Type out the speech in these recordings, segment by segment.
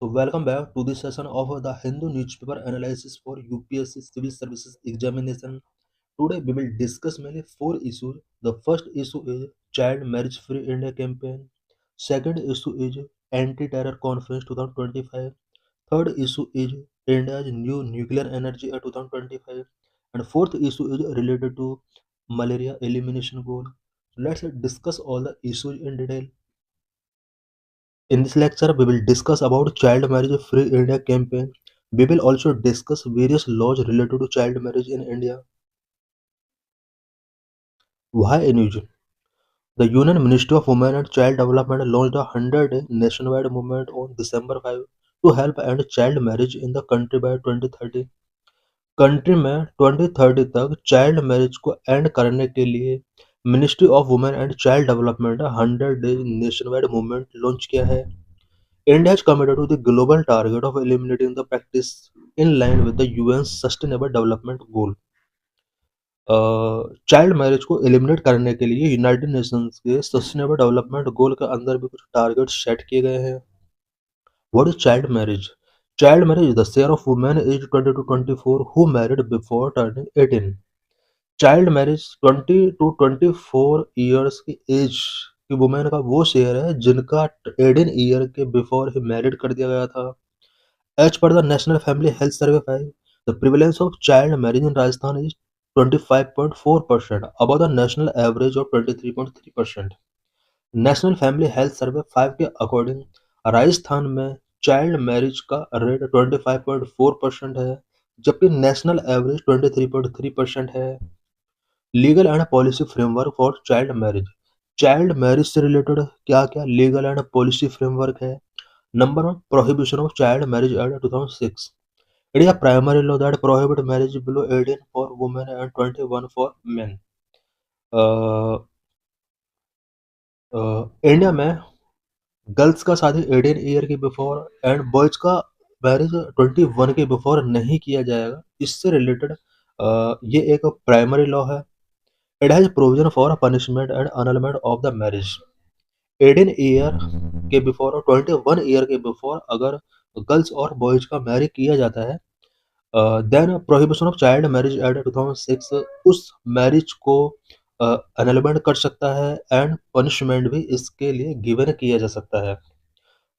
So welcome back to this session of the Hindu newspaper analysis for UPSC Civil Services examination. Today we will discuss mainly four issues. The first issue is Child Marriage Free India campaign. Second issue is Anti-Terror Conference 2025. Third issue is India's new nuclear energy at 2025. And fourth issue is related to malaria elimination goal. Let's discuss all the issues in detail. In this lecture, we will discuss about Child Marriage Free India campaign. We will also discuss various laws related to child marriage in India. Why NUG? The Union Ministry of Women and Child Development launched a 100-day nationwide movement on December 5 to help end child marriage in the country by 2030. Country में 2030 तक child marriage को and करने के लिए ministry of women and child development 100 day nationwide movement launch किया है. India is committed to the global target of eliminating the practice in line with the UN's Sustainable Development Goal. Child marriage को eliminate करने के लिए United Nations के sustainable development goal के अंदर भी कुछ टारगेट सेट किए गए हैं. What is child marriage? Child marriage is the share of women age 20 to 24 who married before turning 18. Child marriage 20 to 24 years की एज की वुमेन का वो शेयर है जिनका 18 ईयर के बिफोर ही मैरिड कर दिया गया था. As per the National Family Health Survey 5, the prevalence of child marriage in Rajasthan is 25.4%, above the national average of 23.3%. National family health survey 5 के अकॉर्डिंग राजस्थान में चाइल्ड मैरिज का rate 25.4% है, जबकि national average 23.3% है. Legal and policy framework for child marriage से related क्या क्या legal and policy framework है. Number one, prohibition of child marriage act 2006. It is a primary law that prohibits marriage below 18 for women and 21 for men. India में girls का शादी 18 year के before and boys का marriage 21 के before नहीं किया जाएगा. इससे रिलेटेड ये एक प्राइमरी लॉ है. It has provision for punishment and annulment of the marriage. 18 year के बिफोर और 21 ईयर के बिफोर अगर गर्ल्स और बॉयज का मैरिज किया जाता है, then prohibition of child marriage act 2006 उस मैरिज को एनलमेंट कर सकता है एंड पनिशमेंट भी इसके लिए गिवन किया जा सकता है.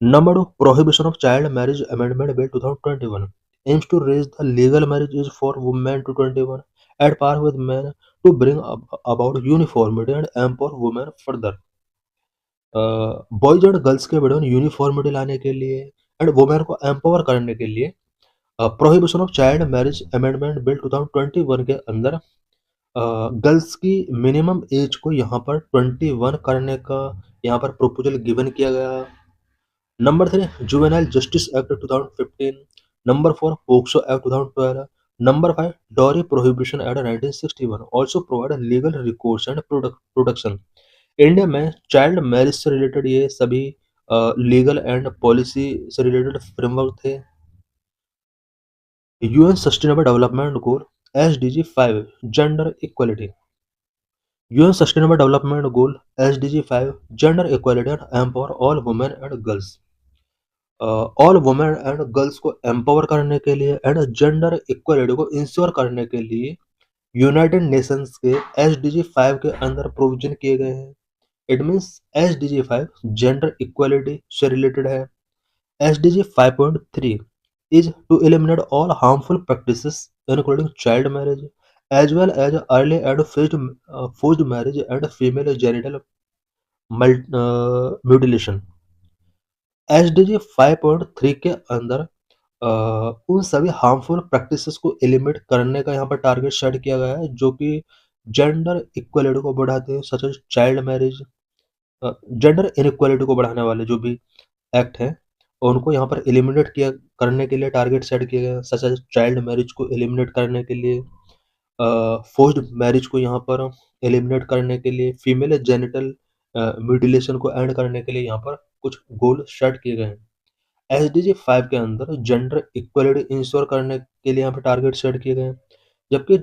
Number two, prohibition of child marriage amendment bill 2021 aims to raise the legal marriage age for women to 21 at par with men to bring about uniformity and empower women further. Boys and girls के बीच uniformity लाने के लिए and women को empower करने के लिए prohibition of child marriage amendment bill 2021 के अंदर गर्ल्स की मिनिमम एज को यहाँ पर 21 करने का यहाँ पर प्रपोजल गिवन किया गया. Number three, juvenile justice act 2015. Number four, POCSO act 2012. Number five, dowry prohibition act 1961 also provide legal recourse and protection. India में चाइल्ड मैरिज से रिलेटेड ये सभी लीगल एंड पॉलिसी से रिलेटेड फ्रेमवर्क थे. UN sustainable development goal SDG 5 gender equality. UN sustainable development goal SDG 5 gender equality and empower all women and girls. All women and girls को empower करने के लिए and gender equality को ensure करने के लिए United Nations के SDG 5 के अंदर प्रोविजन किए गए हैं. It means SDG 5 gender equality से रिलेटेड है. SDG 5.3 is to eliminate all harmful practices including child marriage as well as early and forced marriage and female genital mutilation. SDG 5.3 के अंदर उन सभी हार्मफुल प्रैक्टिसेस को एलिमिनेट करने का यहाँ पर टारगेट सेट किया गया है जो कि जेंडर इक्वलिटी को बढ़ाते हैं, such as child marriage. Gender inequality को बढ़ाने वाले जो भी एक्ट हैं और उनको यहाँ पर एलिमिनेट किया करने के लिए टारगेट सेट किए गए हैं, सच एज चाइल्ड मैरिज को एलिमिनेट करने के लिए, फोर्स्ड मैरिज को यहाँ पर एलिमिनेट करने के लिए, फीमेल जेनिटल म्यूटिलेशन को एंड करने के लिए यहाँ पर कुछ गोल सेट किए गए हैं. एसडीजी 5 के अंदर जेंडर इक्वलिटी इंश्योर करने के लिए यहाँ पर टारगेट सेट किए गए हैं, जबकि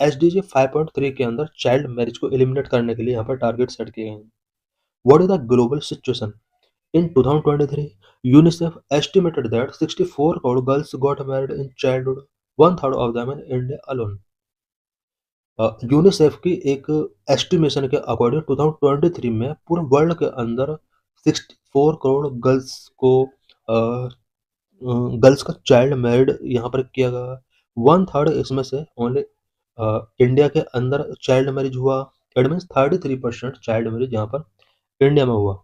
एसडीजी 5.3 के अंदर चाइल्ड मैरिज को एलिमिनेट करने के लिए यहाँ पर टारगेट सेट किए गए हैं. What is the global situation? In 2023, UNICEF estimated that 64 crore girls got married in childhood, one third of them in India alone. UNICEF की एक एस्टिमेशन के अकॉर्डिंग 2023 में पूरे वर्ल्ड के अंदर 64 करोड़ गर्ल्स का चाइल्ड मैरिड यहाँ पर किया गया। वन थर्ड इसमें से ओनली इंडिया के अंदर चाइल्ड मैरिज हुआ। इट मीन्स 33% चाइल्ड मैरिज यहाँ पर इंडिया में हुआ।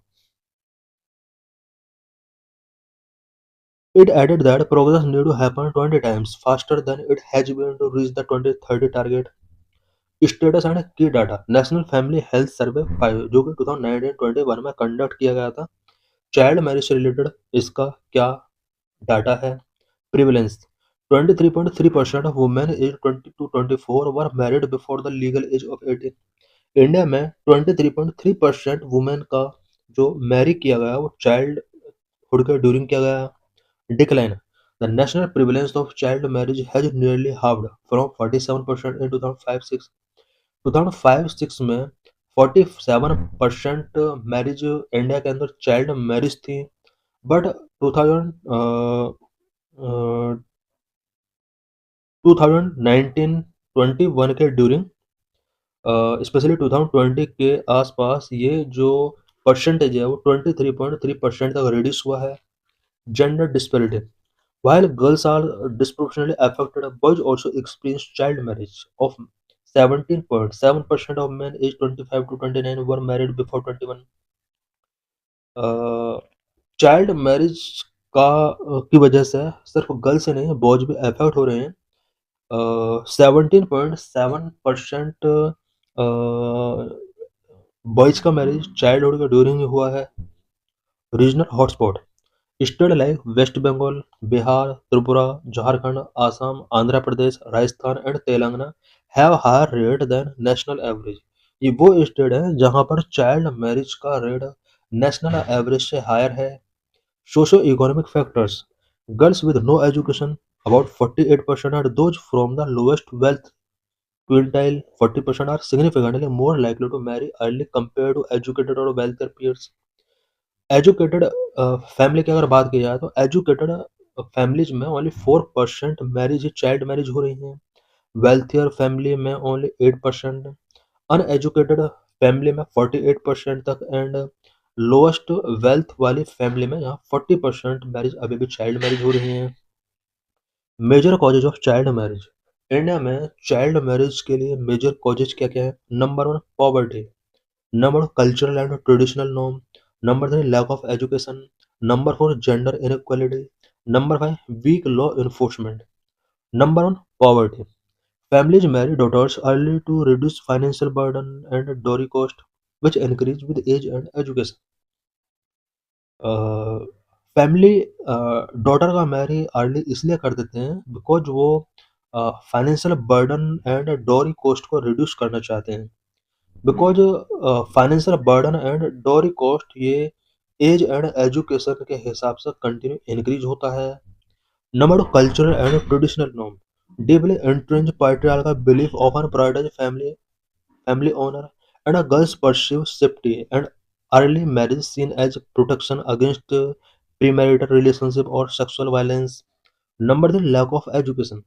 It added that progress need to happen 20 times faster than it has been to reach the 2030 target. Status and key data national family health survey 5 जो कि 2019-21 में conduct किया गया था। चाइल्ड मैरिज से रिलेटेड इसका क्या डाटा है? Prevalence 23.3% of women age 20 to 24 were married before the legal age of 18। India में 23.3% वुमेन का जो मैरी किया गया वो चाइल्ड हुड के ड्यूरिंग किया गया। Decline: The national prevalence of child marriage has nearly halved from 47% in 2005-06। 2005-06 में 47% मैरिज इंडिया के अंदर चाइल्ड मैरिज थी, बट 2019-21 के ड्यूरिंग स्पेशली 2020 के आसपास ये जो परसेंटेज है वो 23.3% तक रिड्यूस हुआ है। Gender disparity: While girls are disproportionately affected, boys also experience child marriage. Of 17.7% of men aged 25 to 29 were married before 21। Child marriage की वजह से सिर्फ गर्ल्स ही नहीं बॉयज भी अफेक्ट हो रहे हैं। 17.7% बॉयज का मैरिज चाइल्डहुड के ड्यूरिंग हुआ है। Regional hotspot: state like West Bengal, Bihar, Tripura, Jharkhand, Assam, Andhra Pradesh, Rajasthan and Telangana have higher rate than national average. ये वो स्टेट है जहां पर चाइल्ड मैरिज का रेट नेशनल एवरेज से हायर है। Socio economic factors: girls with no education about 48% are those from the lowest wealth quintile, 40% are significantly more likely to marry early compared to educated or wealthier peers। Educated family की अगर बात की जाए तो educated families में only 4% marriage child marriage हो रही हैं। वेल्थियर फैमिली में ओनली 8%, अनएजुकेटेड फैमिली में 48% तक एंड लोएस्ट वेल्थ वाली फैमिली में यहाँ 40% मैरिज अभी भी चाइल्ड मैरिज हो रही हैं। Major causes of child marriage: India में चाइल्ड मैरिज के लिए मेजर कॉजेज क्या क्या है? Number 1 poverty, number 2 cultural and traditional norm, number 3 lack of education, number 4 gender inequality, number 5 weak law enforcement. Number 1 poverty: families marry daughters early to reduce financial burden and dowry cost, which increase with age and education। Family daughter का marry early इसलिए कर देते हैं because वो financial burden and dowry cost को reduce करना चाहते हैं। Because financial burden and dowry cost ये एज एंड एजुकेशन के हिसाब से कंटिन्यू इंक्रीज होता है। Number 2 cultural and traditional norm: deeply entrenched patriarchal belief often prioritize family honor and a girl's perceived safety and early marriage seen as protection against premarital relationship or sexual violence। Number 3 lack of education: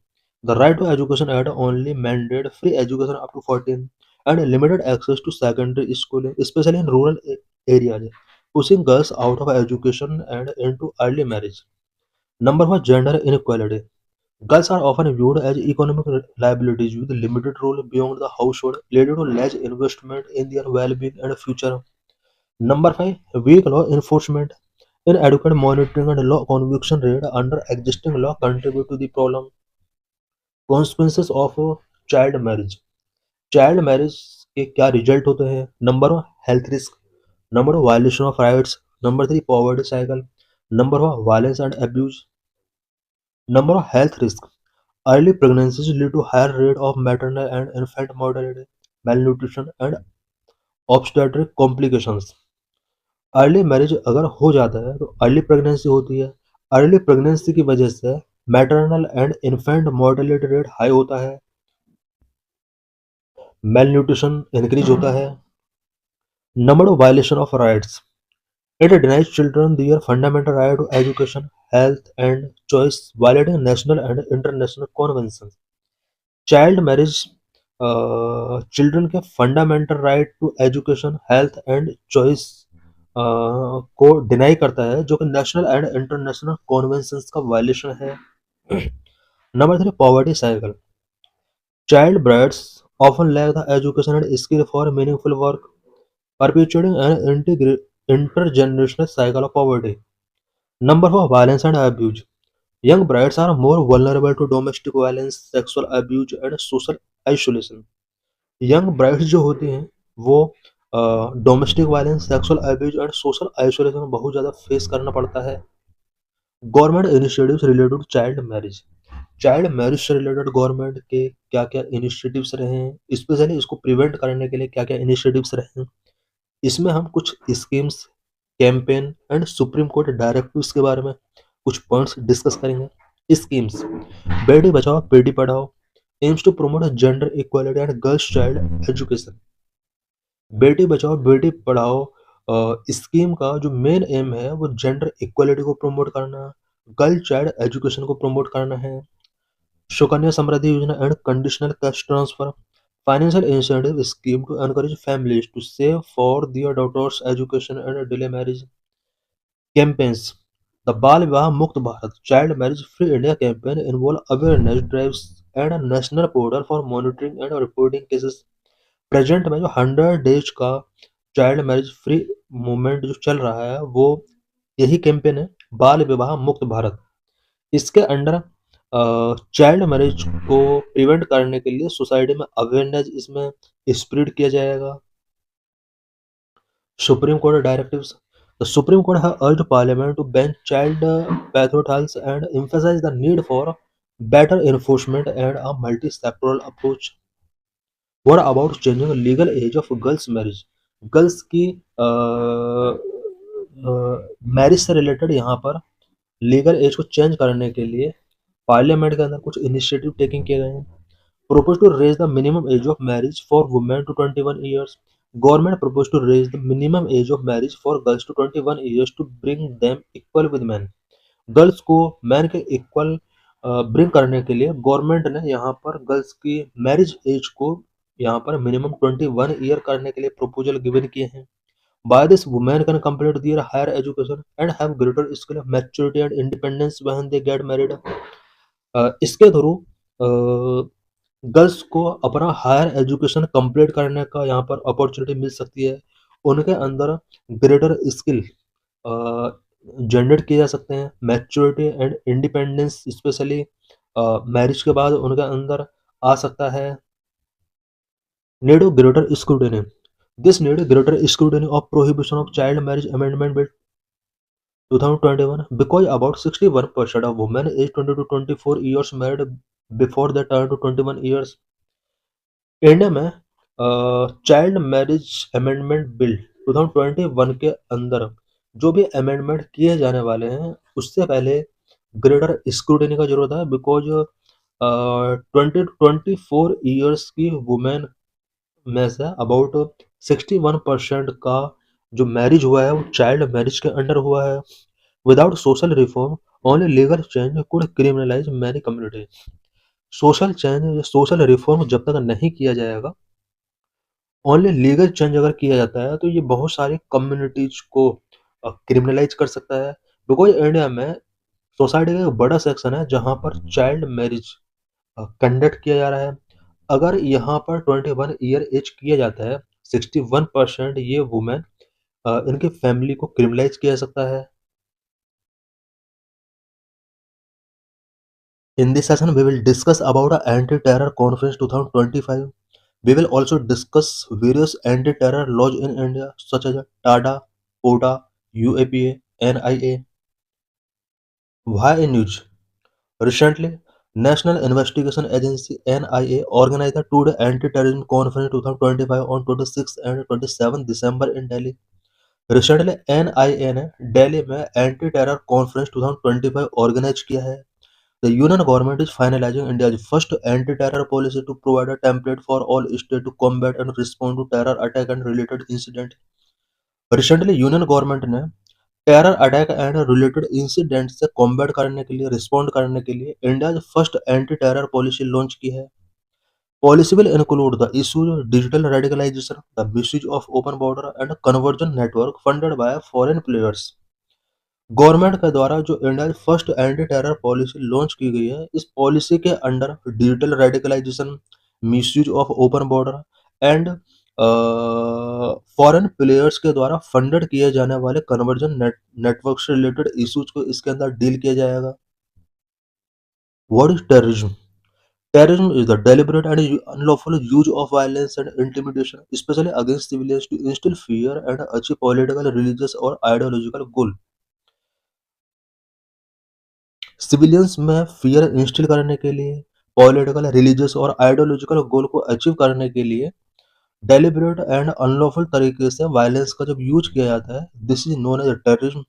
the right to education act only mandate free education up to 14 and limited access to secondary schooling especially in rural areas, pushing girls out of education and into early marriage। Number 4 gender inequality: girls are often viewed as economic liabilities with limited role beyond the household, leading to less investment in their well-being and future। Number 5 weak law enforcement: inadequate monitoring and law conviction rate under existing law contribute to the problem। Consequences of child marriage: child marriage के क्या result होते हैं? Number 1 health risk, number 2 violation of rights, number 3 poverty cycle, number 4 violence and abuse. Number 1 health risk: early pregnancies lead to higher rate of maternal and infant mortality, malnutrition and obstetric complications। Early marriage अगर हो जाता है तो early pregnancy होती है। Early pregnancy की वजह से maternal and infant mortality rate high होता है, मेल न्यूट्रिशन इंक्रीज होता है। Number 2 violation of rights: It denies children their fundamental right to education, health, and choice, violating national and international conventions. Child marriage children के fundamental right to education, health and choice को deny करता है, जो कि national and international कॉन्वेंशंस का violation है। Number 3, poverty cycle. Child brides often lack the education and skill for meaningful work, perpetuating an intergenerational cycle of poverty. Number 4, violence and abuse. Young brides are more vulnerable to domestic violence, sexual abuse, and social isolation. Young brides जो होती हैं वो domestic violence, sexual abuse and social isolation बहुत ज़्यादा face करना पड़ता है। Government initiatives related to child marriage. Child marriage से रिलेटेड गवर्नमेंट के क्या क्या इनिशिएटिव्स रहे हैं, स्पेशली इसको प्रिवेंट करने के लिए क्या क्या इनिशिएटिव्स रहे हैं, इसमें हम कुछ schemes, campaign and supreme court directives के बारे में कुछ पॉइंट्स डिस्कस करेंगे। स्कीम्स: बेटी Bachao Beti Padhao aims to promote gender equality and girls child education. Beti Bachao Beti पढ़ाओ स्कीम का जो मेन एम है वो जेंडर इक्वालिटी को प्रमोट करना, गर्ल चाइल्ड एजुकेशन को प्रमोट करना है। Sukanya Samriddhi Yojana and conditional cash transfer, financial incentive scheme to encourage families to save for their daughters education and delay marriage. Campaigns: the बाल विवाह मुक्त Bharat child marriage free India campaign involve awareness drives and a national portal for monitoring and reporting cases. Present में जो 100 days का child marriage free movement जो चल रहा है वो यही कैंपेन है, बाल विवाह मुक्त भारत। इसके अंडर चाइल्ड मैरिज को प्रिवेंट करने के लिए सोसाइटी में अवेयरनेस इसमें स्प्रेड किया जाएगा। Supreme court directives: the Supreme Court has urged Parliament to ban child betrothals and emphasize the need for better enforcement and a multi-sectoral approach. What about changing the legal age of girls marriage? Girls की marriage से related यहाँ पर legal as को change करने के लिए parliament के अंदर कुछ इनिशिएटिव टेकिंग किए गए हैं। Propose to raise the minimum age of marriage for women to 21 years. Government proposed to raise the minimum age of marriage for girls to 21 years to bring them equal with men. Girls को man के equal bring करने के लिए government ने यहाँ पर girls की marriage as को यहाँ पर मिनिमम 21 ईयर करने के लिए प्रपोजल गिवन किए हैं। By this women can complete their higher education and have greater skill, maturity and independence when they get married. इसके थ्रू गर्ल्स को अपना हायर एजुकेशन कंप्लीट करने का यहाँ पर अपॉर्चुनिटी मिल सकती है। उनके अंदर ग्रेटर स्किल जनरेट किए जा सकते हैं, maturity and independence specially marriage के बाद उनके अंदर आ सकता है। Need of greater scrutiny: this need greater scrutiny of prohibition of child marriage amendment bill 2021 because about 61% of women aged 20 to 24 years married before they turn to 21 years. India में child marriage amendment bill 2021 के अंदर जो भी amendment किए जाने वाले हैं उससे पहले ग्रेटर स्क्रूटिनी का जरूरत है, बिकॉज 20 to 24 ईयर्स की वुमेन में से अबाउट 61% का जो मैरिज हुआ है वो चाइल्ड मैरिज के अंडर हुआ है। Without social reform only legal change could criminalize many community. Social change या सोशल रिफॉर्म जब तक नहीं किया जाएगा, ओनली लीगल चेंज अगर किया जाता है तो ये बहुत सारी कम्युनिटीज को क्रिमिनलाइज कर सकता है। बिकॉज इंडिया में सोसाइटी का एक बड़ा सेक्शन है जहाँ पर चाइल्ड मैरिज कंडक्ट किया जा रहा है। अगर यहाँ पर 21 ईयर एज किया जाता है, 61% ये वुमेन इनके फैमिली को क्रिमिनलाइज किया जा सकता है। In this session, we will discuss about the Anti-Terror Conference 2025. We will also discuss various anti-terror laws in India such as TADA, POTA, UAPA, NIA. Why in news? Recently, National Investigation Agency NIA organized the two-day Anti-Terrorism Conference 2025 on 26 and 27 December in Delhi. Recently, NIA ने दिल्ली में anti terror conference 2025 organise किया है। The Union government is finalizing India's first anti-terror policy to provide a template for all states to combat and respond to terror attack and related incident. Recently, Union government ने terror attack and related incident से combat करने के लिए, respond करने के लिए India first anti terror policy launch की है। Policy will include the issue digital radicalization, the misuse of open border and conversion network funded by foreign players. Government के द्वारा जो India first anti terror policy launch की गई है, इस policy के under digital radicalization, misuse of open border and foreign players के द्वारा फंडेड किए जाने वाले कन्वर्जन नेटवर्क से रिलेटेड इश्यूज को इसके अंदर डील किया जाएगा। What is terrorism? Terrorism is the deliberate and unlawful use of violence and intimidation, especially against civilians, to instill fear and achieve political, religious or ideological goal. Civilians में fear instil करने के लिए, political, religious और ideological गोल को achieve करने के लिए deliberate and unlawful तरीके से वायलेंस का जब यूज किया जाता है, this is known as terrorism.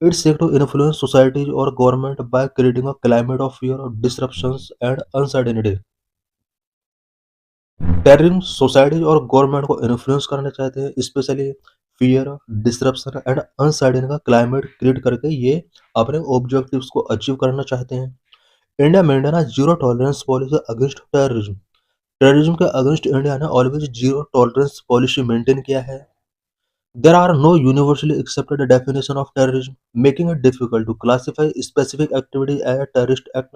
It's seeks to influence societies और government by creating a climate of fear, disruptions and uncertainty. Terrorism societies और गवर्नमेंट को इन्फ्लुएंस करना चाहते हैं, specially fear, disruption and uncertainty का क्लाइमेट क्रिएट करके ये अपने ऑब्जेक्टिव्स को अचीव करना चाहते हैं। India maintain zero tolerance policy against terrorism. Terrorism के अगेंस्ट इंडिया ने always zero tolerance policy maintain किया है। There are no universally accepted definition of terrorism, making it difficult to classify specific activity as terrorist act.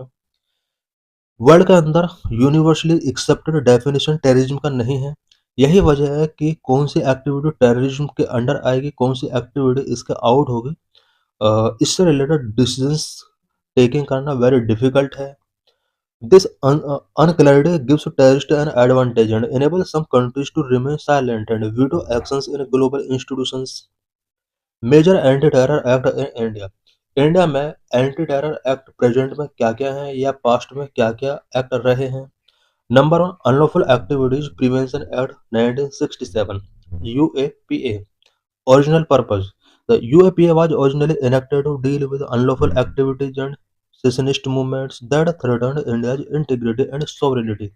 World के अंदर universally accepted definition terrorism का नहीं है। यही वजह है कि कौन सी एक्टिविटी टेररिज्म के अंडर आएगी, कौन सी एक्टिविटी इसके आउट होगी, इससे रिलेटेड डिसीजंस टेकिंग करना वेरी डिफिकल्ट है। This unclarity gives terrorists an advantage and enables some countries to remain silent and veto actions in global institutions. Major anti terror act in India. India में anti terror act present में क्या-क्या हैं या past में क्या-क्या act रहे हैं। Number 1, unlawful activities prevention act 1967 UAPA. Original purpose, the UAPA was originally enacted to deal with unlawful activities and secessionist movements that threatened India's integrity and sovereignty.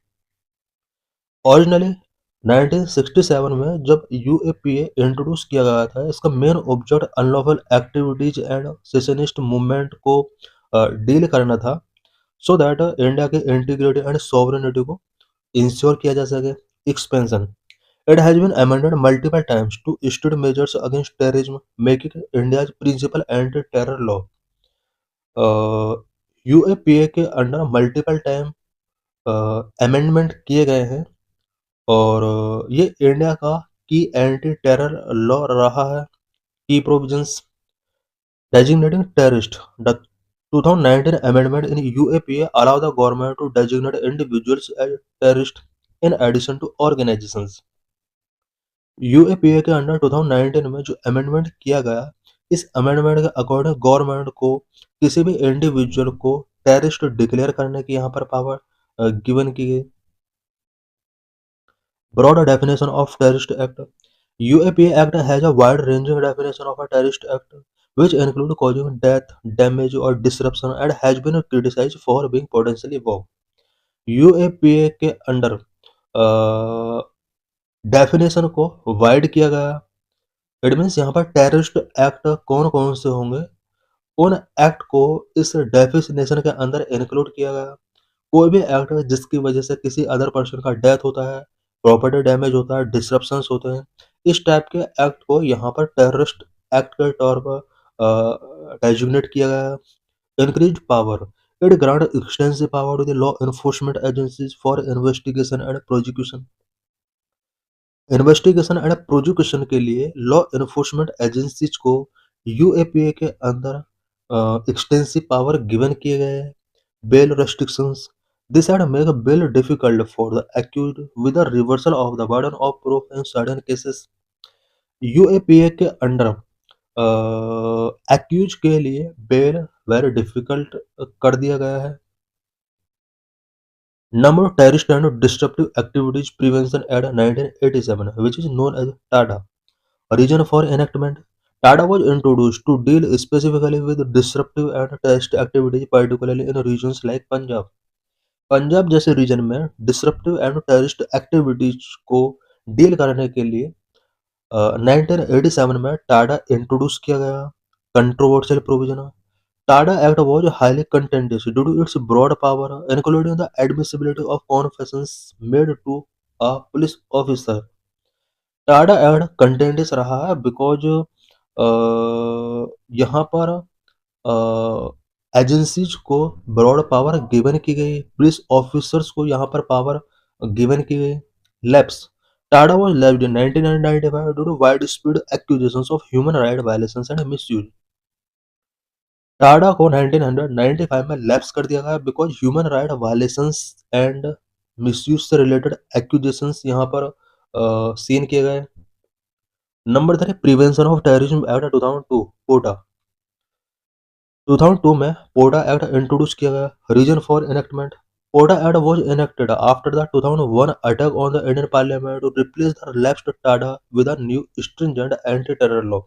Originally 1967 में जब यूएपीए इंट्रोड्यूस किया गया था, इसका main object unlawful activities and secessionist movement को deal करना था, so that India के इंटीग्रिटी एंड सॉवरेनिटी को इंश्योर किया जा सके। Expansion, it has been amended multiple times to institute measures against terrorism, making India's principal anti terror law. UAPA के under multiple time amendment किए गए हैं और ये इंडिया का की एंटी टेरर लॉ रहा है। की provisions, designating terrorist, the 2019 amendment in UAPA allow the government to designate individuals as terrorists in addition to organizations. UAPA के अंडर 2019 में जो अमेंडमेंट किया गया, इस अमेंडमेंट के अकॉर्डिंग गवर्नमेंट को किसी भी इंडिविजुअल को टेररिस्ट डिक्लेयर करने की यहाँ पर पावर गिवन की गई। Broader definition of terrorist act. UAPA Act has a wide-ranging definition of a terrorist act, which include causing death, damage, or disruption, and has been criticized for being potentially vague. UAPA के under definition को wide किया गया। It means यहाँ पर terrorist act कौन कौन से होंगे, उन एक्ट को इस डेफिनेशन के अंदर इंक्लूड किया गया। कोई भी एक्ट जिसकी वजह से किसी अदर पर्सन का डेथ होता है, प्रॉपर्टी डैमेज होता है, डिसरप्शंस होते हैं, इस टाइप के एक्ट को यहाँ पर टेररिस्ट एक्ट के तौर पर डेजिग्नेट किया गया है। Increased power, it grant extensive power to the law enforcement agencies for investigation and prosecution. Investigation and prosecution के लिए लॉ एनफोर्समेंट एजेंसीज को यूएपीए के अंदर एक्सटेंसिव पावर गिवन किए गए हैं। Bail restrictions. This had make bail difficult for the accused with a reversal of the burden of proof in certain cases. UAPA के under accused के लिए bell very difficult कर दिया गया है। Number terrorist and disruptive activities prevention act 1987 which is known as Tada. Reason for enactment. TADA was introduced to deal specifically with disruptive and terrorist activities, particularly in regions like Punjab. Punjab जैसे reason में disruptive and terrorist activities को deal करने के लिए 1987 में Tada introduce किया गया। controversial provision. TADA Act was highly contentious due to its broad power, including the admissibility of confessions made to a police officer. TADA एड कंटेंटिस रहा है बिकॉज यहाँ पर एजेंसीज को ब्रॉड पावर गिवन की गई, पुलिस ऑफिसर्स को यहाँ पर पावर गिवन की गई। Lapse Tada was left in 1995 due to widespread accusations of human right violations and misuse. TADA को 1995 में लैप्स कर दिया गया because human right violations and misuse से रिलेटेड एक्यूजेशंस यहाँ पर सीन किए गए। Number 3 prevention of terrorism act 2002 POTA. 2002 में पोटा एक्ट इंट्रोड्यूस किया गया। Reason for enactment POTA act was enacted after the 2001 attack on the Indian Parliament to replace the lapsed TADA with a new stringent anti-terror law।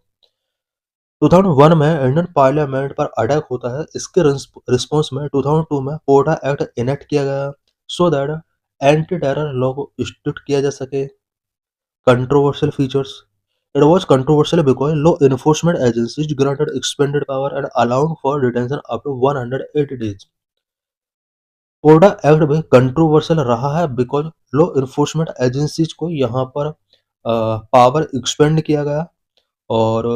2001 में Indian parliament पर attack होता है, इसके response में 2002 में पोटा एक्ट इनेक्ट किया गया so that anti terror law को स्ट्रिक्ट किया जा सके। Controversial features it was controversial because law enforcement agencies granted expanded power and allowed for detention up to 180 days। कोडा एक्ट भी कंट्रोवर्शियल रहा है बिकॉज लॉ इन्फोर्समेंट एजेंसीज को यहाँ पर पावर एक्सपेंड किया गया और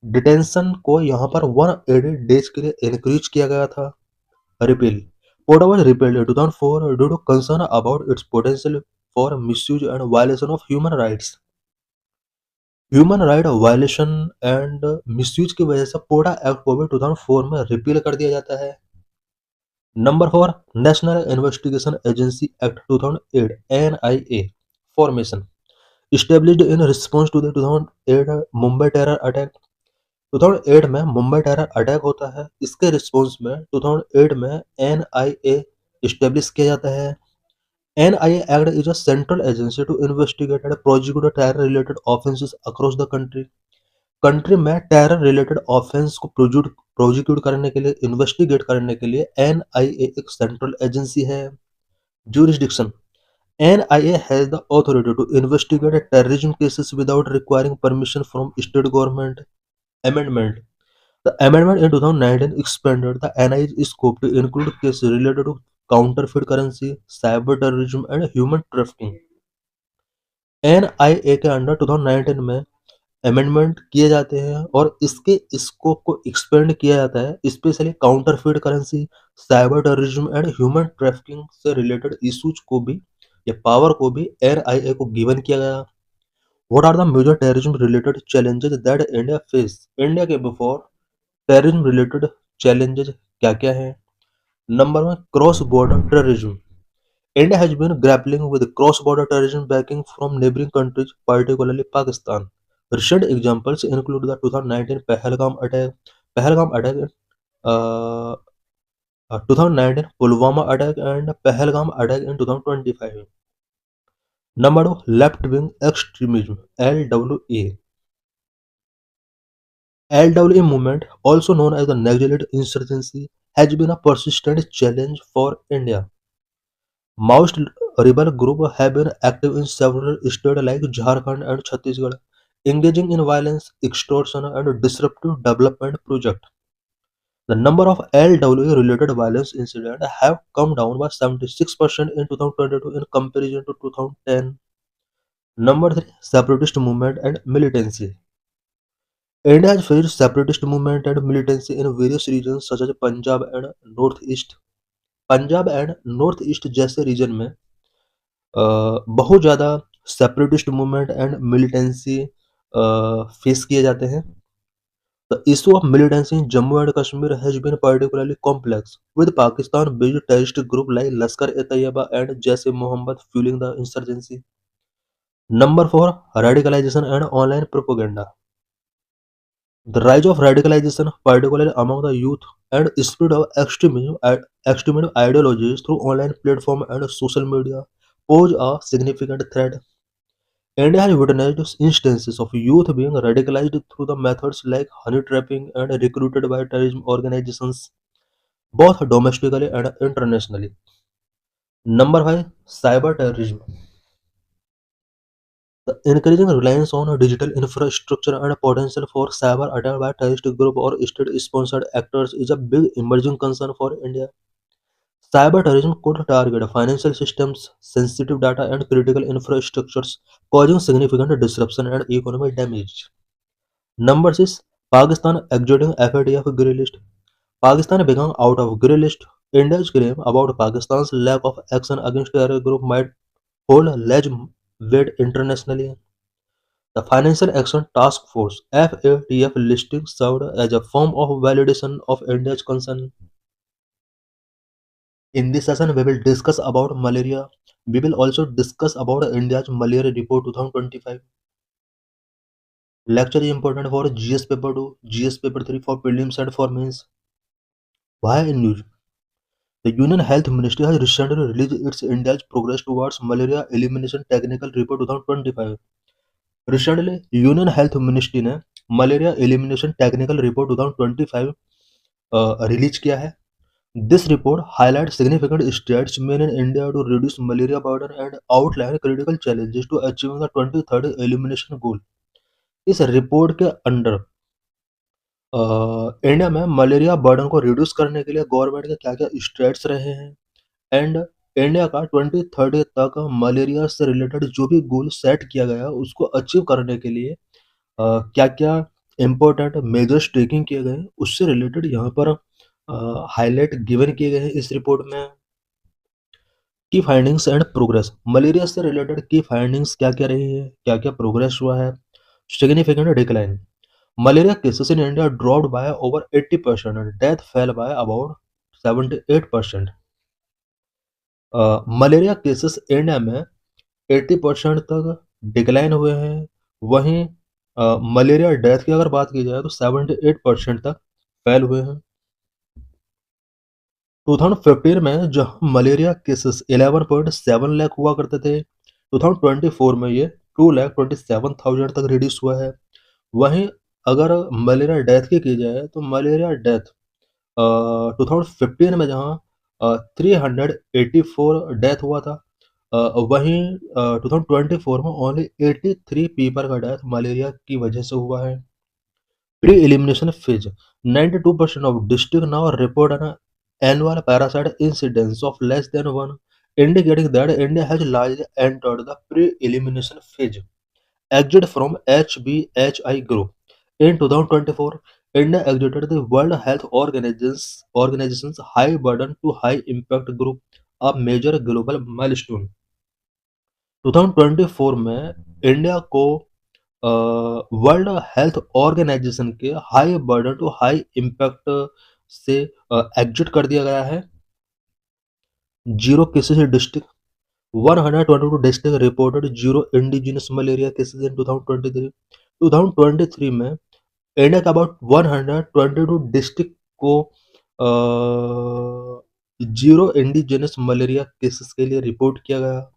डिटेंशन को यहाँ पर 180 डेज के लिए इंक्रीज किया गया था। रिपील कोडा was repealed in 2004 due to concern about its potential for misuse and violation of human rights। Human right violation and misuse की वजह से पोडा एक्ट को भी 2004 में रिपील कर दिया जाता है। Number 4 national investigation agency act 2008 NIA formation established in response to the 2008 Mumbai terror attack. 2008 में मुंबई टेरर अटैक होता है, इसके रिस्पॉन्स में 2008 में NIA स्टेब्लिश किया जाता है। NIA Act is a central agency to investigate and prosecute terror-related offenses across the country। Country में टेरर रिलेटेड ऑफेंस को प्रोजिक्यूट करने के लिए, इन्वेस्टिगेट करने के लिए NIA एक सेंट्रल एजेंसी है। Jurisdiction NIA has the authority to investigate terrorism cases without requiring permission from state government। Amendment the amendment in 2019 expanded the NIA's scope to include cases related to counterfeit currency, cyber terrorism and human trafficking। NIA के under 2019 में amendment किए जाते हैं और इसके scope को expand किया जाता है, specially counterfeit currency, cyber terrorism and human trafficking से रिलेटेड इश्यूज को भी या पावर को भी NIA को गिवन किया गया। What are the major terrorism related challenges that India face. India के बिफोर टेररिज्म रिलेटेड चैलेंजेस क्या क्या है। Number 1 cross border terrorism. India has been grappling with cross-border terrorism backing from neighboring countries, particularly Pakistan। Recent examples include the 2019 Pahalgam attack, uh, 2019 Pulwama attack, and Pahalgam attack in 2025। Number 2 left-wing extremism (LWA). LWA movement, also known as the Naxalite insurgency, has been a persistent challenge for India। Maoist rebel groups have been active in several states like Jharkhand and Chhattisgarh, engaging in violence, extortion, and disruptive development projects। The number of LWA-related violence incidents have come down by 76% in 2022 in comparison to 2010। Number 3 separatist movement and militancy। India has faced separatist movement and militancy in various regions such as Punjab and Northeast। Punjab and north east जैसे reason में बहुत ज़्यादा separatist movement and militancy face किए जाते हैं। The issue of militancy in Jammu and Kashmir has been particularly complex, with Pakistan-based terrorist groups like Lashkar-e-Taiba and Jaish-e-Mohammed fueling the insurgency। Number 4 radicalization and online propaganda। The rise of radicalization, particularly among the youth, and spread of extremist ideologies through online platforms and social media pose a significant threat। India has witnessed instances of youth being radicalized through the methods like honey trapping and recruited by terrorism organizations, both domestically and internationally। Number 5 cyber terrorism। The increasing reliance on digital infrastructure and potential for cyber attack by terrorist group or state-sponsored actors is a big emerging concern for India. Cyber terrorism could target financial systems, sensitive data, and critical infrastructures, causing significant disruption and economic damage. Number 6. Pakistan exiting FATF grey list. Pakistan being out of grey list. India's claim about Pakistan's lack of action against terror group might hold large weight internationally. The Financial Action Task Force (FATF) listing served as a form of validation of India's concern. In this session, we will discuss about malaria. We will also discuss about India's malaria report 2025. Lecture is important for GS paper 2, GS paper 3 for prelims and for mains. Why in news? The Union Health Ministry has recently released its India's progress towards malaria elimination technical report 2025. Recently, Union Health Ministry ने malaria elimination technical report 2025 release किया है. This report highlights significant strides made in India to reduce malaria burden and outline critical challenges to achieving the 2030 elimination goal. इस report के under India में malaria burden को reduce करने के लिए government के क्या-क्या स्टेट्स रहे हैं एंड इंडिया का 2030 तक मलेरिया से रिलेटेड जो भी गोल सेट किया गया है उसको अचीव करने के लिए क्या-क्या इम्पोर्टेंट मेजर्स टेकिंग किए गए हैं उससे रिलेटेड यहाँ पर हाईलाइट गिवन किए गए हैं इस रिपोर्ट में. की फाइंडिंग्स एंड प्रोग्रेस. मलेरिया से रिलेटेड की फाइंडिंग्स क्या-क्या रही है, क्या-क्या प्रोग्रेस हुआ है. Significant decline. Malaria cases in India dropped by over 80% and death fell by about 78%. Malaria cases India में 80% तक डिक्लाइन हुए हैं. वहीं मलेरिया डेथ की अगर बात की जाए तो 78% तक फैल हुए हैं. 2015 में जहां मलेरिया केसेस 11.7 लाख हुआ करते थे, 2024 में ये 2,27,000 तक रिड्यूस हुआ है. वहीं अगर मलेरिया डेथ की जाए तो मलेरिया डेथ 2015 में जहाँ 384 डेथ हुआ था, वहीं 2024 में ओनली 83 पीपल का डेथ मलेरिया की वजह से हुआ है. Pre elimination phase. 92% of district now report an annual parasite incidence of less than 1, indicating that India has largely entered the pre-elimination phase. Exit from HBHI group. In 2024, India exited the World Health Organization's high burden to high impact group, a major global milestone. 2024 में India को World Health Organization के high burden to high impact से exit कर दिया गया है. 0 cases district. 122 districts reported zero indigenous malaria cases in 2023. 2023 में India का अबाउट 122 डिस्ट्रिक्ट को जीरो इंडिजिनस मलेरिया केसेस के लिए रिपोर्ट किया गया.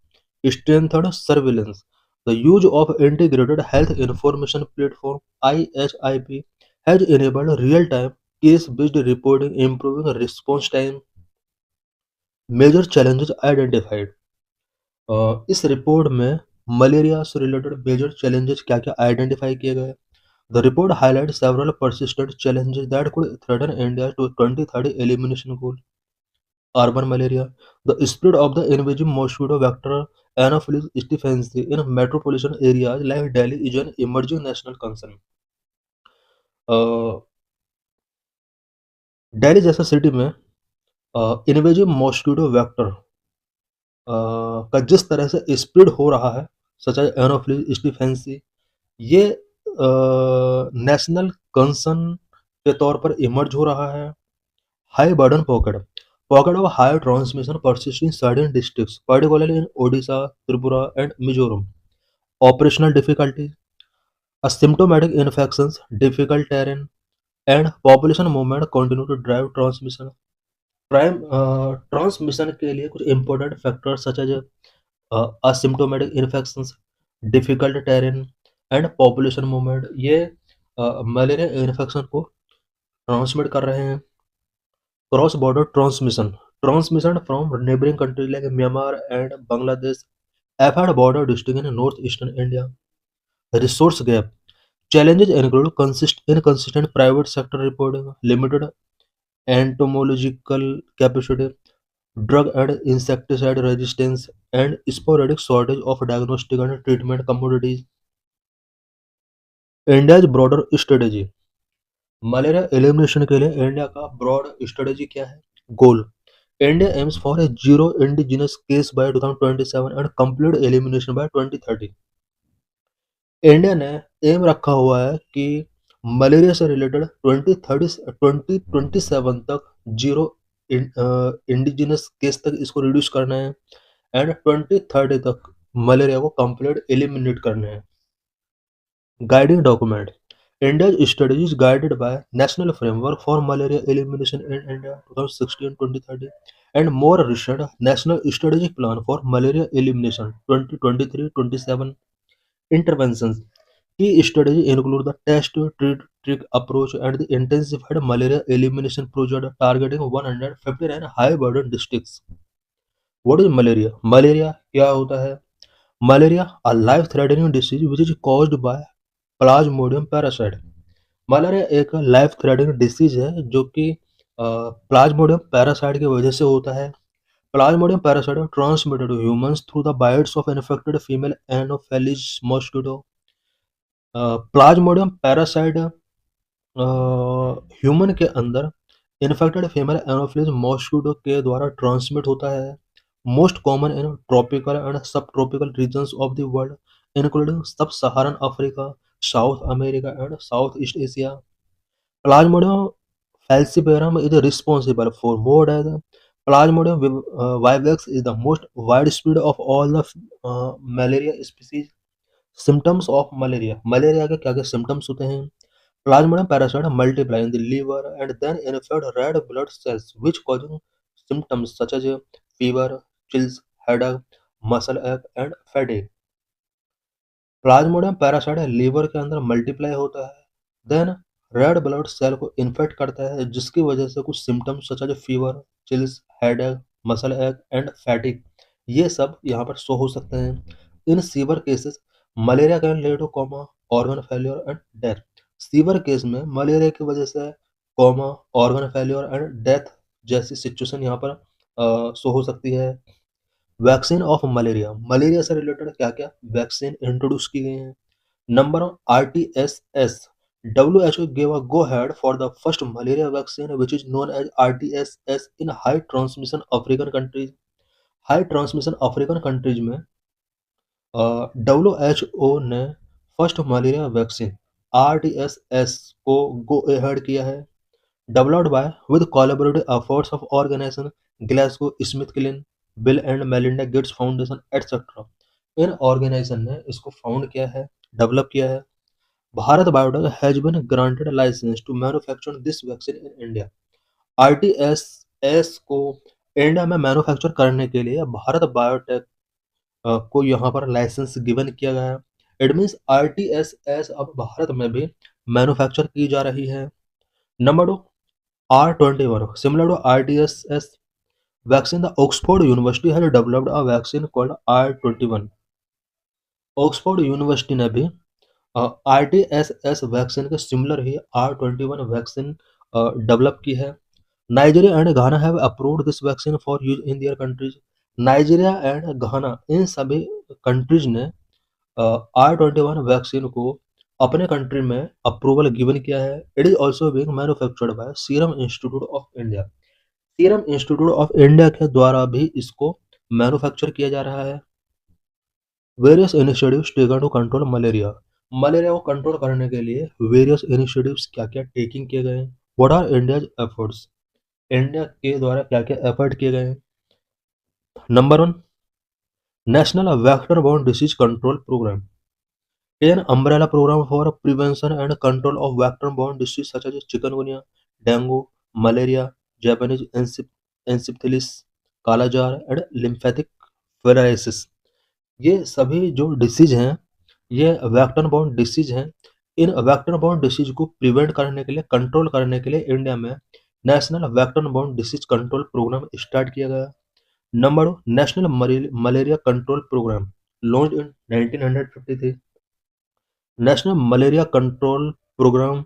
Strengthened surveillance. The use of integrated health information platform IHIP has enabled real-time case-based reporting, improving response time. Major challenges identified. इस report में malaria से related major challenges क्या-क्या identify किए गए. The report highlight several persistent challenges that could threaten India to 2030 elimination goal. Urban malaria. The spread of the invasive mosquito vector anopheles stephensi in metropolitan areas like Delhi is an emerging national concern. Delhi जैसा city में invasive mosquito vector का जिस तरह से spread हो रहा है such as Anopheles स्टीफेंसी, ये नेशनल कंसर्न के तौर पर इमर्ज हो रहा है. High burden pocket of high transmission persist in certain districts particularly in Odisha, Tripura and Mizoram. Operational difficulty. asymptomatic infections, difficult terrain, and population movement continue to drive transmission. Prime transmission के लिए कुछ important factors such as asymptomatic infections, difficult terrain and population movement ये malaria infection को transmit कर रहे हैं. Cross border transmission. Transmission from neighboring countries like Myanmar and Bangladesh affect border district in north eastern India. Resource gap. Challenges include inconsistent private sector reporting, limited entomological capacity, drug and insecticide resistance, and sporadic shortage of diagnostic and treatment commodities. India's broader strategy. Malaria elimination के लिए India का broad strategy क्या है? गोल. India aims for a zero indigenous case by 2027 and complete elimination by 2030. India ने M रखा हुआ है कि मलेरिया से रिलेटेड 2027 तक जीरो इंडिजिनस केस तक इसको रिड्यूस करना है एंड 2030 तक मलेरिया को कंप्लीट एलिमिनेट करना है. Guiding document. India strategy is guided bye national framework for malaria elimination in India 2016-2030 and more recent national strategic plan for malaria elimination 2023-27. Interventions. Key strategies include the test, treat, trick approach and the intensified malaria elimination project targeting 159 high burden districts. What is malaria? Malaria क्या होता है? Malaria, a life-threatening disease which is caused by Plasmodium parasite. Malaria एक life threatening disease है जो कि Plasmodium parasite की वजह से होता है. Plasmodium parasite are transmitted to humans through the bites of infected female Anopheles mosquito. Plasmodium parasite human के अंदर इन्फेक्टेड फीमेल एनोफिलिस मॉस्किटो के द्वारा ट्रांसमिट होता है. Most common in tropical and sub tropical regions of the world including sub Saharan Africa, South America and South East Asia. Plasmodium falciparum is responsible for more than Plasmodium vivax is the most widespread of all the malaria species. Symptoms of malaria. Malaria के क्या क्या symptoms होते हैं? Plasmodium parasite multiply in the liver and then infect red blood cells, which causing symptoms such as fever, chills, headache, muscle ache, and fatigue. Plasmodium parasite liver के अंदर multiply होता है, then red blood cell को infect करता है जिसकी वजह से कुछ symptoms such as fever, chills, headache, muscle ache and fatigue ये सब यहाँ पर शो हो सकते हैं. In severe cases malaria can lead to coma, organ failure and death. Severe case में मलेरिया की वजह से coma, organ failure and death जैसी सिचुएशन यहाँ पर शो हो सकती है. Vaccine of malaria. मलेरिया से रिलेटेड क्या क्या वैक्सीन इंट्रोड्यूस की गई हैं? Number one RTSS. WHO gave a go ahead for the first malaria vaccine which is known as RTSS in high transmission African countries. High transmission African countries में WHO ने first malaria vaccine RTSS को go ahead किया है. Developed by with collaborative efforts of organization GlaxoSmithKline, Bill and Melinda Gates Foundation etcetera. इन organization ने इसको found किया है, डेवलप किया है. Bharat Biotech has been granted license to manufacture this vaccine in India. RTSS को इंडिया में manufacture करने के लिए भारत बायोटेक को यहाँ पर लाइसेंस गिवन किया गया है. इट मीन्स RTSS अब भारत में भी मैन्युफैक्चर की जा रही है. Number 2 R21. Similar to RTSS vaccine, the Oxford University has developed a vaccine called R21. Oxford university ने भी RTSS वैक्सीन के सिमिलर ही R21 वैक्सीन डेवलप की है. Nigeria and Ghana have approved this vaccine for use in their countries. Nigeria and Ghana इन सभी countries ने R21 vaccine को अपने कंट्री में अप्रूवल गिवन किया है. It is also being manufactured by Serum Institute of India. Serum Institute of India के द्वारा भी इसको मैन्युफैक्चर किया जा रहा है. Various initiatives taken to control malaria. Malaria को कंट्रोल करने के लिए वेरियस इनिशिएटिव्स क्या क्या टेकिंग किए गए हैं? What are India's efforts. India के द्वारा क्या क्या एफर्ट किए गए हैं? Number 1 national vector borne disease control program. An umbrella program for prevention and control of vector-borne diseases such as chikungunya, dengue, malaria, Japanese encephalitis, kala-azar and lymphatic filariasis. ये सभी जो डिसीज हैं ये वेक्टर बोर्न डिसीज हैं. इन vector borne disease को prevent करने के लिए, कंट्रोल करने के लिए इंडिया में national vector borne disease control program start किया गया. Number 2 national malaria control program. launched in 1953. National Malaria Control Program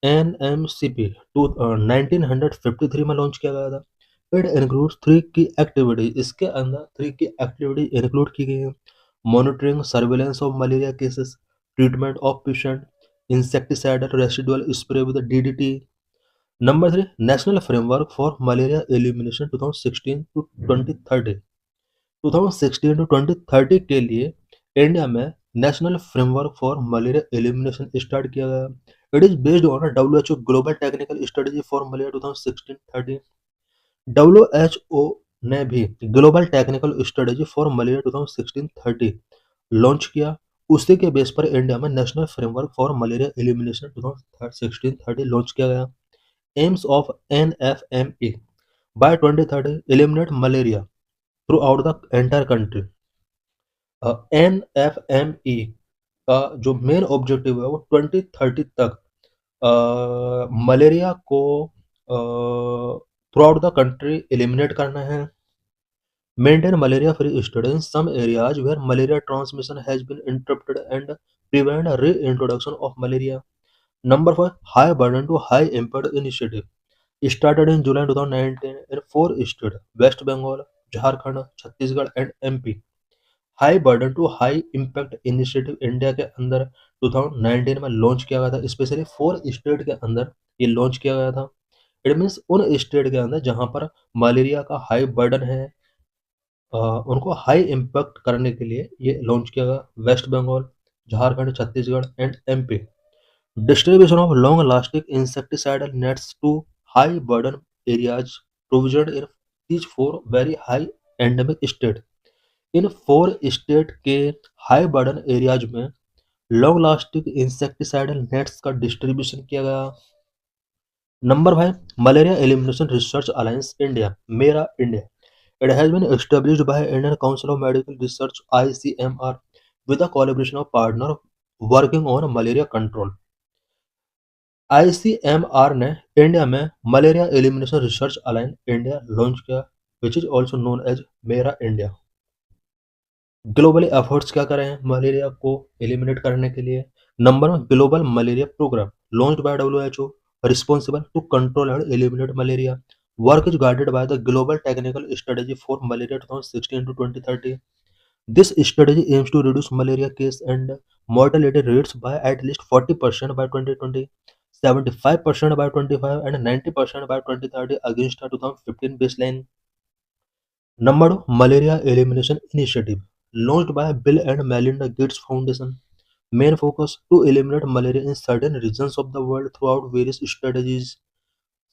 NMCP 1953 में लॉन्च किया गया था। It includes three key activities, इसके अंदर थ्री की एक्टिविटीज इंक्लूड की गई है। Monitoring surveillance of malaria cases, treatment of patient, insecticidal residual spray with DDT. Number three, national framework for malaria elimination 2016 to 2030। 2016 to 2030 के लिए India में national framework for malaria elimination start किया गया। It is based on WHO global technical strategy for malaria 2016-30। WHO ने भी global technical strategy for malaria 2016-30 launch किया। उसी के बेस पर इंडिया में national framework for malaria elimination 2016-30 launch किया गया। Aims of NFME by 2030 eliminate malaria throughout the entire country. NFME का जो मेन ऑब्जेक्टिव है वो 2030 तक मलेरिया को through out the country eliminate करना है। Maintain malaria free state in some areas where malaria transmission has been interrupted and prevent reintroduction of malaria. Number 5, high burden to high impact initiative started in July 2019 in four states: West Bengal, Jharkhand, Chhattisgarh and MP. High burden to high impact initiative India के अंदर 2019 में launch किया गया था। Specially 4 state के अंदर ये launch किया गया था। इट मीन्स उन स्टेट के अंदर जहां पर मलेरिया का हाई बर्डन है, उनको हाई इम्पैक्ट करने के लिए ये लॉन्च किया गया। West Bengal, Jharkhand, Chhattisgarh and MP। Distribution of long lasting insecticidal nets to high burden areas provision in these four very high endemic state। इन 4 स्टेट के हाई बर्डन एरियाज में लॉन्ग लास्टिंग इंसेक्टिसाइडल नेट्स का डिस्ट्रीब्यूशन किया गया। Number 5, malaria elimination research alliance India, मेरा India. It has been established by Indian Council of Medical Research (ICMR) with the collaboration of partner working on malaria control। ICMR ने India में malaria elimination research alliance India launch किया, which is also known as MERA India. Globally efforts क्या करें हैं malaria को eliminate करने के लिए। Number 1, global malaria programme launched by WHO, responsible to control and eliminate malaria. Work is guided by the global technical strategy for malaria 2016 to 2030। This strategy aims to reduce malaria case and mortality rates by at least 40% by 2020, 75% by 25 and 90% by 2030 against a 2015 baseline। Number 2, Malaria Elimination Initiative launched by Bill and Melinda Gates Foundation. Main focus to eliminate malaria in certain regions of the world throughout various strategies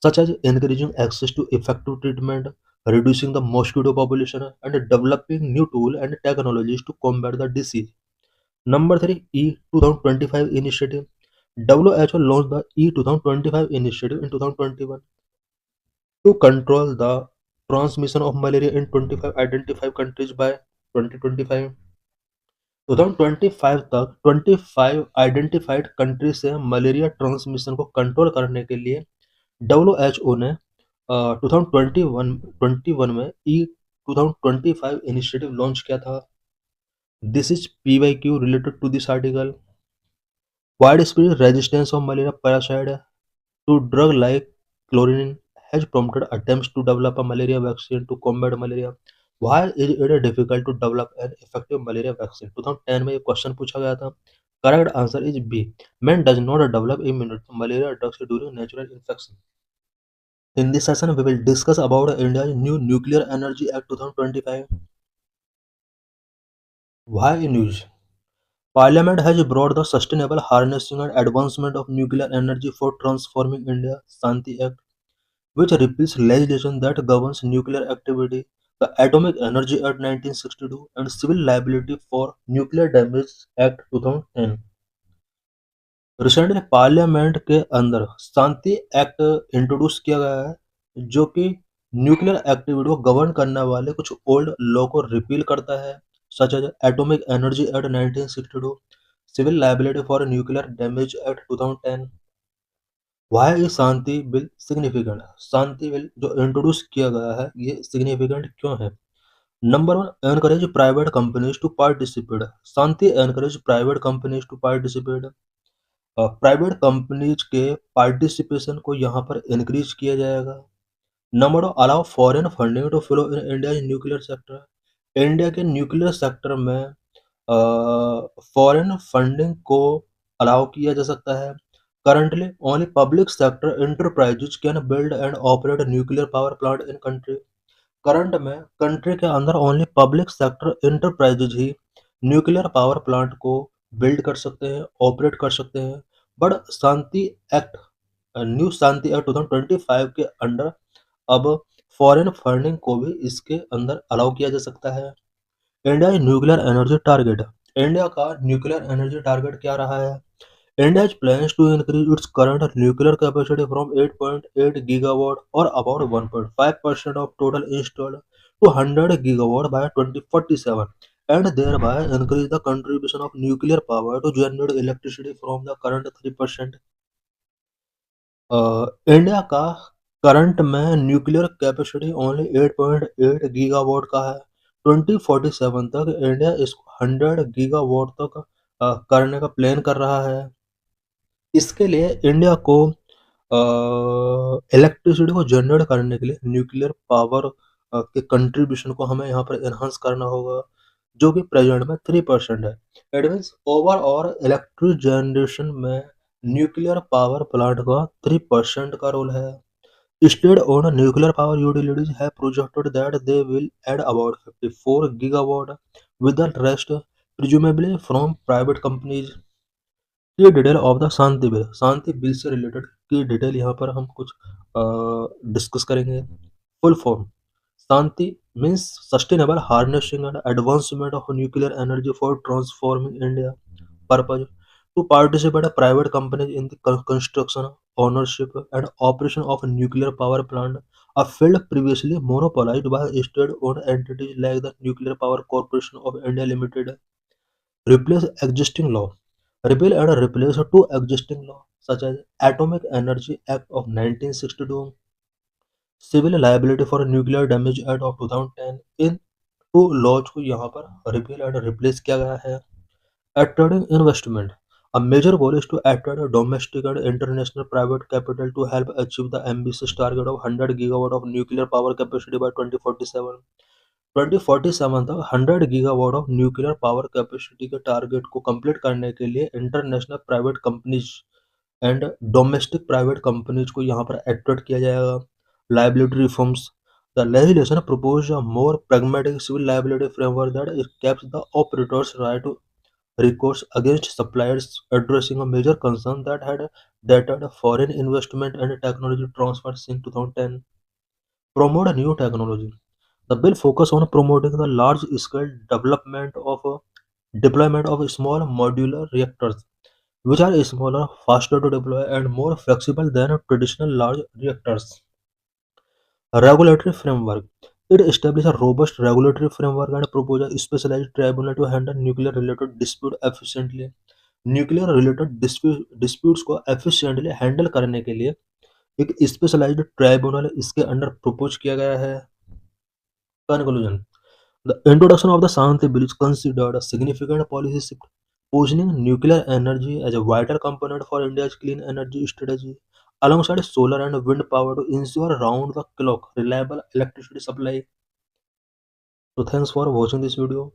such as encouraging access to effective treatment, reducing the mosquito population, and developing new tools and technologies to combat the disease। Number 3, E 2025 Initiative. WHO launched the E 2025 Initiative in 2021 to control the transmission of malaria in 25 identified countries by 2025। 2025 तक 25 identified country से malaria transmission को control करने के लिए WHO ने 2021 में ई 2025 initiative launch किया था। This is PYQ related to this article. Wide spread resistance of malaria parasite to drug like chlorine has prompted attempts to develop a malaria vaccine to combat malaria। Why is it difficult to develop an effective malaria vaccine? 2010 में ये question पूछा गया था। Correct answer is B। Man does not develop immunity to malaria drugs during natural infection। In this session, we will discuss about India's new Nuclear Energy Act 2025। Why news? Parliament has brought the Sustainable Harnessing and Advancement of Nuclear Energy for Transforming India Shanti Act, which repeals legislation that governs nuclear activity, the Atomic Energy Act 1962, and Civil Liability for Nuclear Damage Act 2010। Recently parliament के अंदर शांति act introduce किया गया है, जो कि nuclear activity को govern करने वाले कुछ ओल्ड लॉ को रिपील करता है, such as atomic energy act 1962, civil liability for nuclear damage act 2010। Why is Shanti bill significant? Shanti bill जो इंट्रोड्यूस किया गया है ये सिग्निफिकेंट क्यों है? Number one, encourage private companies to participate. Shanti encourage private companies to participate. Private companies के participation को यहाँ पर इंक्रीज किया जाएगा। Number two, allow foreign funding to flow in India nuclear sector. India के न्यूक्लियर सेक्टर में फॉरेन फंडिंग को allow किया जा सकता है। Currently only public sector enterprises can build and operate nuclear power plant in country. Current में country के अंदर ओनली पब्लिक सेक्टर इंटरप्राइजेज ही न्यूक्लियर पावर प्लांट को बिल्ड कर सकते हैं, ऑपरेट कर सकते हैं। But Shanti act, new Shanti act 2025 के अंडर अब फॉरेन फंडिंग को भी इसके अंदर अलाउ किया जा सकता है। India nuclear energy target. India का न्यूक्लियर एनर्जी टारगेट क्या रहा है? India plans to increase its current nuclear capacity from 8.8 gigawatt or about 1.5% of total installed to 100 gigawatt by 2047 and thereby increase the contribution of nuclear power to generate electricity from the current 3%. India का current में nuclear capacity only 8.8 gigawatt का है। 2047 तक India इसको 100 gigawatt तक करने का plan कर रहा है। इसके लिए इंडिया को इलेक्ट्रिसिटी को जनरेट करने के लिए न्यूक्लियर पावर के कंट्रीब्यूशन को हमें यहाँ पर एनहांस करना होगा, जो कि प्रेजेंट में 3% है। It means overall electric generation में न्यूक्लियर पावर प्लांट का 3% का रोल है। State owned nuclear power utilities have projected that they will add about 54 gigawatt, with the rest presumably from private companies. की detail of the Shanti bill से related की detail यहाँ पर हम कुछ डिस्कस करेंगे। Full form, Shanti means sustainable harnessing and advancement of nuclear energy for transforming India. Purpose to participate private companies in the construction, ownership and operation of a nuclear power plant, a field previously monopolized by state-owned entities like the Nuclear Power Corporation of India Limited. Replace existing law. Repeal and replace two existing laws such as Atomic Energy Act of 1962, Civil Liability for Nuclear Damage Act of 2010। इन two laws को यहाँ पर repeal and replace किया गया है। Attracting investment. A major goal is to attract domestic and international private capital to help achieve the ambitious target of 100 gigawatt of nuclear power capacity by 2047। 2047 तक 100 gigawatt of nuclear power capacity के target को complete करने के लिए international private companies and domestic private companies को यहाँ पर attract किया जाएगा। Liability reforms. The legislation proposes a more pragmatic civil liability framework that caps the operator's right to recourse against suppliers, addressing a major concern that had dated foreign investment and technology transfer since 2010. Promote a new technology. The bill focuses on promoting the large-scale deployment of small modular reactors, which are smaller, faster to deploy, and more flexible than traditional large reactors. A regulatory framework. It establishes a robust regulatory framework and proposes a specialized tribunal to handle nuclear-related disputes efficiently. Nuclear related disputes को efficiently handle करने के लिए एक specialised tribunal इसके under propose किया गया है। Conclusion. The introduction of the Shanti Bill is considered a significant policy shift, positioning nuclear energy as a vital component for India's clean energy strategy, alongside solar and wind power to ensure round-the-clock reliable electricity supply. So thanks for watching this video.